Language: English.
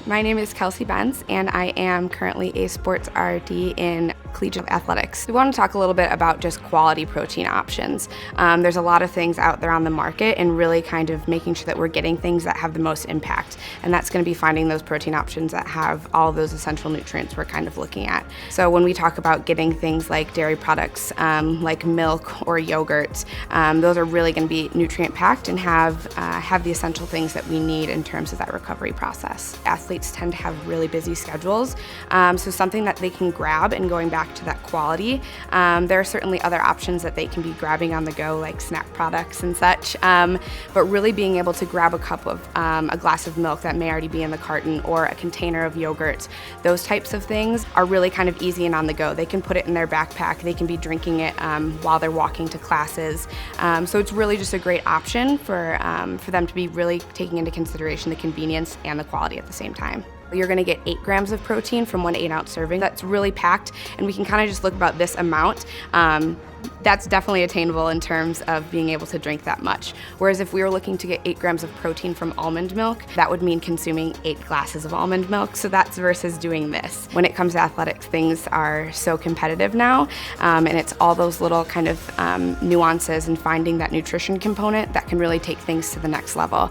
My name is Kelsey Bencze, and I am currently a sports RD in collegiate athletics. We want to talk a little bit about just quality protein options. There's a lot of things out there on the market, and really kind of making sure that we're getting things that have the most impact. And that's going to be finding those protein options that have all those essential nutrients we're kind of looking at. So when we talk about getting things like dairy products, like milk or yogurt, those are really going to be nutrient packed and have the essential things that we need in terms of that recovery process. Athletes tend to have really busy schedules, so something that they can grab, and going back to that quality, there are certainly other options that they can be grabbing on the go, like snack products and such, but really being able to grab a cup of a glass of milk that may already be in the carton, or a container of yogurt, those types of things are really kind of easy and on the go. They can put it in their backpack, they can be drinking it while they're walking to classes, so it's really just a great option for them to be really taking into consideration the convenience and the quality at the same time. You're going to get 8 grams of protein from 1 8-ounce serving. That's really packed, and we can kind of just look about this amount. That's definitely attainable in terms of being able to drink that much. Whereas if we were looking to get 8 grams of protein from almond milk, that would mean consuming 8 glasses of almond milk. So that's versus doing this. When it comes to athletics, things are so competitive now, and it's all those little kind of nuances and finding that nutrition component that can really take things to the next level.